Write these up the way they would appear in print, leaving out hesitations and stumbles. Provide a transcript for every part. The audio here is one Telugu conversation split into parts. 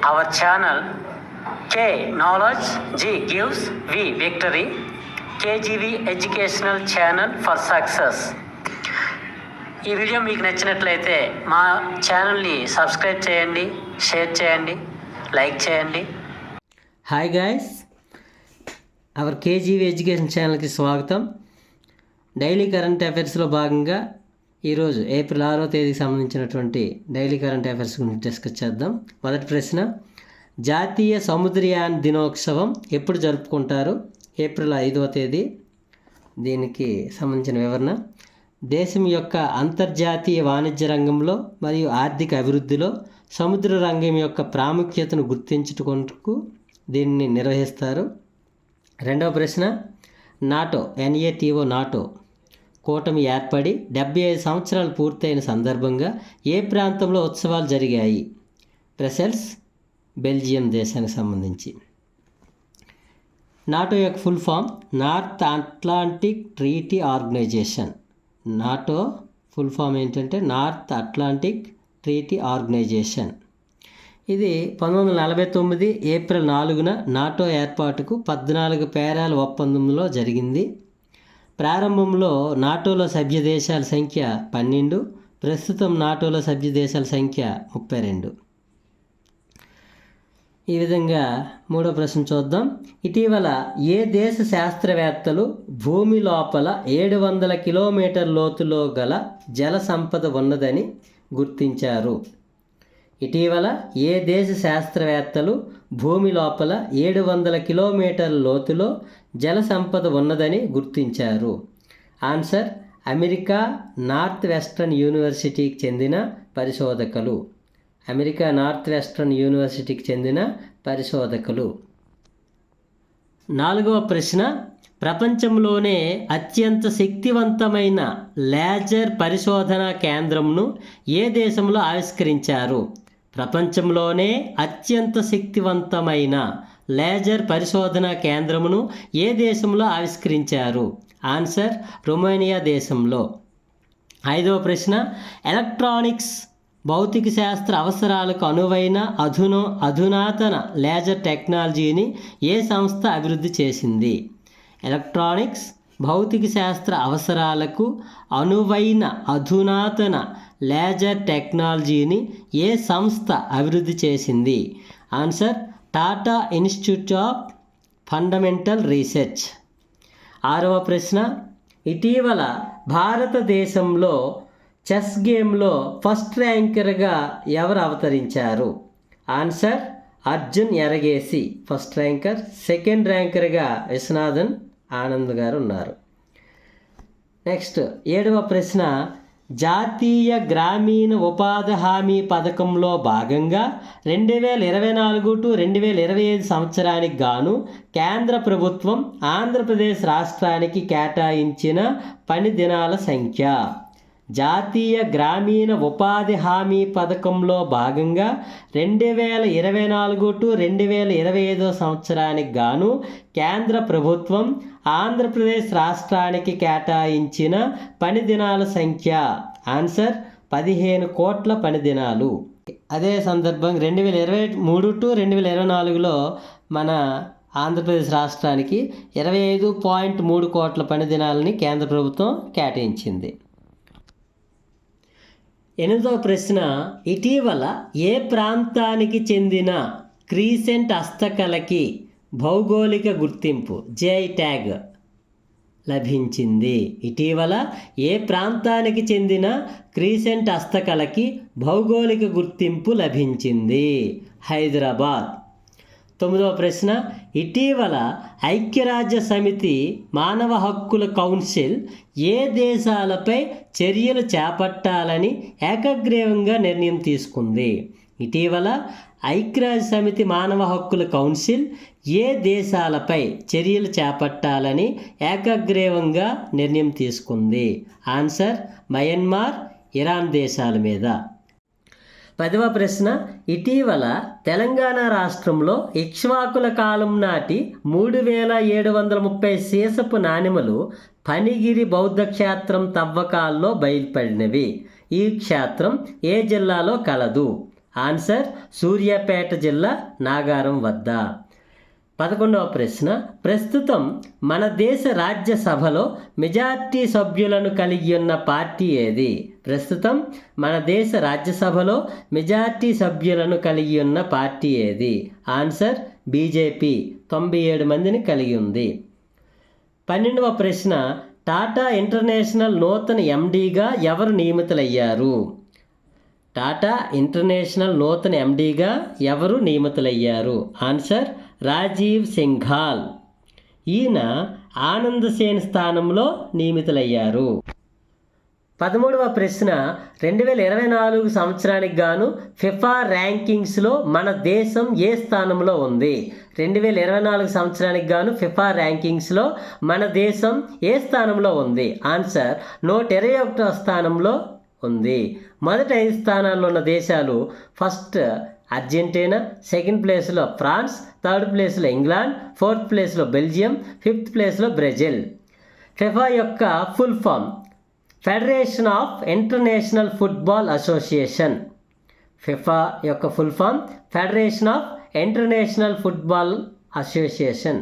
our channel K Knowledge G gives V Victory, KGV Educational Channel for Success. ఈ వీడియో మీకు నచ్చినట్లయితే మా ఛానల్ని సబ్స్క్రైబ్ చేయండి, షేర్ చేయండి, లైక్ చేయండి. Hi guys, hour KGV education ఛానల్కి స్వాగతం. డైలీ కరెంట్ అఫైర్స్లో భాగంగా ఈరోజు ఏప్రిల్ 6వ తేదీకి సంబంధించినటువంటి డైలీ కరెంట్ అఫైర్స్ గురించి డిస్కస్ చేద్దాం. మొదటి ప్రశ్న, జాతీయ సముద్రయాన్ దినోత్సవం ఎప్పుడు జరుపుకుంటారు? ఏప్రిల్ 5వ తేదీ. దీనికి సంబంధించిన వివరణ, దేశం యొక్క అంతర్జాతీయ వాణిజ్య రంగంలో మరియు ఆర్థిక అభివృద్ధిలో సముద్ర రంగం యొక్క ప్రాముఖ్యతను గుర్తించుటకు దీన్ని నిర్వహిస్తారు. రెండవ ప్రశ్న, నాటో నాటో కూటమి ఏర్పడి 75 సంవత్సరాలు పూర్తయిన సందర్భంగా ఏ ప్రాంతంలో ఉత్సవాలు జరిగాయి? బ్రసెల్స్, బెల్జియం దేశానికి సంబంధించి. నాటో యొక్క full form North Atlantic Treaty Organization. NATO full form ఏంటంటే నార్త్ అట్లాంటిక్ ట్రీటీ ఆర్గనైజేషన్. ఇది 1949 ఏప్రిల్ 4న నాటో ఏర్పాటుకు 14 పేరాల ఒప్పందంలో జరిగింది. ప్రారంభంలో నాటోలో సభ్య దేశాల సంఖ్య 12, ప్రస్తుతం నాటోలో సభ్య దేశాల సంఖ్య 32. ఈ విధంగా మూడో ప్రశ్న చూద్దాం. ఇటీవల ఏ దేశ శాస్త్రవేత్తలు భూమి లోపల 700 కిలోమీటర్ లోతులో గల జల సంపద ఉన్నదని గుర్తించారు? ఇటీవల ఏ దేశ శాస్త్రవేత్తలు భూమి లోపల 700 కిలోమీటర్ల లోతులో జల సంపద ఉన్నదని గుర్తించారు? ఆన్సర్, అమెరికా నార్త్ వెస్ట్రన్ యూనివర్సిటీకి చెందిన పరిశోధకులు. అమెరికా నార్త్ వెస్ట్రన్ యూనివర్సిటీకి చెందిన పరిశోధకులు. నాలుగవ ప్రశ్న, ప్రపంచంలోనే అత్యంత శక్తివంతమైన లేజర్ పరిశోధనా కేంద్రంను ఏ దేశంలో ఆవిష్కరించారు? ప్రపంచంలోనే అత్యంత శక్తివంతమైన లేజర్ పరిశోధనా కేంద్రమును ఏ దేశంలో ఆవిష్కరించారు? ఆన్సర్, రొమేనియా దేశంలో. ఐదవ ప్రశ్న, ఎలక్ట్రానిక్స్ భౌతిక శాస్త్ర అవసరాలకు అనువైన అధునాతన లేజర్ టెక్నాలజీని ఏ సంస్థ అభివృద్ధి చేసింది? ఎలక్ట్రానిక్స్ భౌతిక శాస్త్ర అవసరాలకు అనువైన అధునాతన లేజర్ టెక్నాలజీని ఏ సంస్థ అభివృద్ధి చేసింది? Answer, Tata institute of fundamental research. ఆరవ ప్రశ్న, ఇటీవల భారతదేశంలో చెస్ గేమ్లో ఫస్ట్ ర్యాంకర్గా ఎవరు అవతరించారు? Answer, Arjun Erigaisi first ranker. Second ర్యాంకర్గా విశ్వనాథన్ ఆనంద్ గారు ఉన్నారు. నెక్స్ట్ ఏడవ ప్రశ్న, జాతీయ గ్రామీణ ఉపాధి హామీ పథకంలో భాగంగా 2024 టు 2025 సంవత్సరానికి గాను కేంద్ర ప్రభుత్వం ఆంధ్రప్రదేశ్ రాష్ట్రానికి కేటాయించిన పని దినాల సంఖ్య. జాతీయ గ్రామీణ ఉపాధి హామీ పథకంలో భాగంగా 2024 టు 2025 సంవత్సరానికి గాను కేంద్ర ప్రభుత్వం ఆంధ్రప్రదేశ్ రాష్ట్రానికి కేటాయించిన పని దినాల సంఖ్య. ఆన్సర్, 15 కోట్ల పని దినాలు. అదే సందర్భం 2023 టు 2024లో మన ఆంధ్రప్రదేశ్ రాష్ట్రానికి 25.3 కోట్ల పని దినాలని కేంద్ర ప్రభుత్వం కేటాయించింది. ఎనిమిదవ ప్రశ్న, ఇటీవల ఏ ప్రాంతానికి చెందిన క్రీసెంట్ హస్తకళకి భౌగోళిక గుర్తింపు జై ట్యాగ్ లభించింది? ఇటీవల ఏ ప్రాంతానికి చెందిన క్రీసెంట్ హస్తకళకి భౌగోళిక గుర్తింపు లభించింది? హైదరాబాద్. తొమ్మిదవ ప్రశ్న, ఇటీవల ఐక్యరాజ్య సమితి మానవ హక్కుల కౌన్సిల్ ఏ దేశాలపై చర్యలు చేపట్టాలని ఏకగ్రీవంగా నిర్ణయం తీసుకుంది? ఇటీవల ఐక్యరాజ్య సమితి మానవ హక్కుల కౌన్సిల్ ఏ దేశాలపై చర్యలు చేపట్టాలని ఏకగ్రీవంగా నిర్ణయం తీసుకుంది? ఆన్సర్, మయన్మార్, ఇరాన్ దేశాల మీద. 10వ ప్రశ్న, ఇటీవల తెలంగాణ రాష్ట్రంలో ఇక్ష్వాకుల కాలం నాటి 3730 సీసపు నాణెములు ఫణిగిరి బౌద్ధ క్షేత్రం తవ్వకాల్లో బయలుపడినవి. ఈ క్షేత్రం ఏ జిల్లాలో కలదు? ఆన్సర్ సూర్యాపేట జిల్లా నాగారం వద్ద. 11వ ప్రశ్న, ప్రస్తుతం మన దేశ రాజ్యసభలో మెజార్టీ సభ్యులను కలిగి ఉన్న పార్టీ ఏది? ప్రస్తుతం మన దేశ రాజ్యసభలో మెజార్టీ సభ్యులను కలిగి ఉన్న పార్టీ ఏది? ఆన్సర్ బీజేపీ 97 మందిని కలిగి ఉంది. 12వ ప్రశ్న, టాటా ఇంటర్నేషనల్ నూతన ఎండీగా ఎవరు నియమితులయ్యారు? టాటా ఇంటర్నేషనల్ నూతన ఎండీగా ఎవరు నియమితులయ్యారు? ఆన్సర్ రాజీవ్ సింఘాల్. ఈయన ఆనంద్ సేన్ స్థానంలో నియమితులయ్యారు. 13వ ప్రశ్న, 2024 సంవత్సరానికి గాను ఫిఫా ర్యాంకింగ్స్లో మన దేశం ఏ స్థానంలో ఉంది? 2024 సంవత్సరానికి గాను ఫిఫా ర్యాంకింగ్స్లో మన దేశం ఏ స్థానంలో ఉంది? ఆన్సర్ 121వ స్థానంలో ఉంది. మొదటి 5 స్థానాల్లో ఉన్న దేశాలు ఫస్ట్ అర్జెంటీనా, సెకండ్ ప్లేస్లో ఫ్రాన్స్, థర్డ్ ప్లేస్లో ఇంగ్లాండ్, ఫోర్త్ ప్లేస్లో బెల్జియం, ఫిఫ్త్ ప్లేస్లో బ్రెజిల్. ఫిఫా యొక్క full form Federation of International Football Association. FIFA యొక్క full form Federation of International Football Association.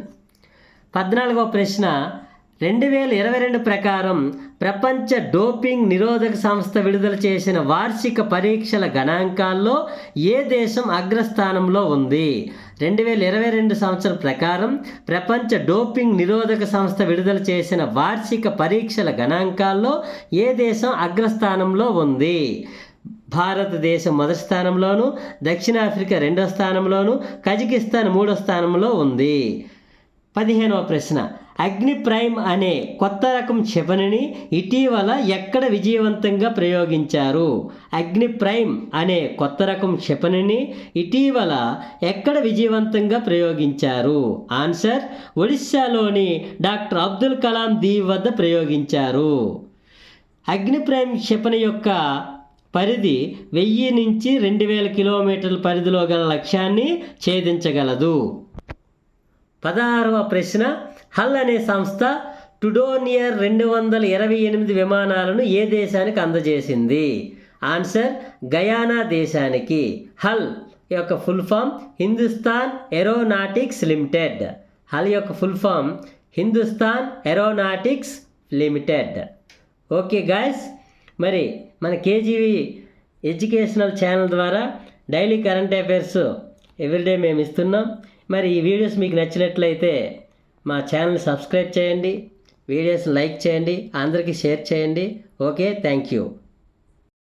14వ ప్రశ్న, 2022 ప్రకారం ప్రపంచ డోపింగ్ నిరోధక సంస్థ విడుదల చేసిన వార్షిక పరీక్షల గణాంకాల్లో ఏ దేశం అగ్రస్థానంలో ఉంది? 2022 సంవత్సరం ప్రకారం ప్రపంచ డోపింగ్ నిరోధక సంస్థ విడుదల చేసిన వార్షిక పరీక్షల గణాంకాల్లో ఏ దేశం అగ్రస్థానంలో ఉంది? భారతదేశం మొదటి స్థానంలోను, దక్షిణాఫ్రికా 2వ స్థానంలోను, కజకిస్తాన్ 3వ స్థానంలో ఉంది. 15వ ప్రశ్న, అగ్ని ప్రైమ్ అనే కొత్త రకం క్షిపణిని ఇటీవల ఎక్కడ విజయవంతంగా ప్రయోగించారు? అగ్ని ప్రైమ్ అనే కొత్త రకం క్షిపణిని ఇటీవల ఎక్కడ విజయవంతంగా ప్రయోగించారు? ఆన్సర్ ఒడిశాలోని డాక్టర్ అబ్దుల్ కలాం దీవ్ వద్ద ప్రయోగించారు. అగ్ని ప్రైమ్ క్షిపణి యొక్క పరిధి 1000 నుంచి 2000 కిలోమీటర్ల పరిధిలో గల లక్ష్యాన్ని ఛేదించగలదు. 16వ ప్రశ్న, హల్ అనే సంస్థ టుడోనియర్ 228 విమానాలను ఏ దేశానికి అందజేసింది? ఆన్సర్ గయానా దేశానికి. హల్ యొక్క full form Hindustan Aeronautics Limited. HAL యొక్క full form Hindustan Aeronautics Limited. Okay guys, మరి మన కేజీవి ఎడ్యుకేషనల్ ఛానల్ ద్వారా డైలీ కరెంట్ అఫైర్స్ ఎవ్రీడే మేము ఇస్తున్నాం. మరి ఈ వీడియోస్ మీకు నచ్చినట్లయితే మా ఛానల్ని సబ్స్క్రైబ్ చేయండి, వీడియోస్ని లైక్ చేయండి, అందరికీ షేర్ చేయండి. Okay, thank you.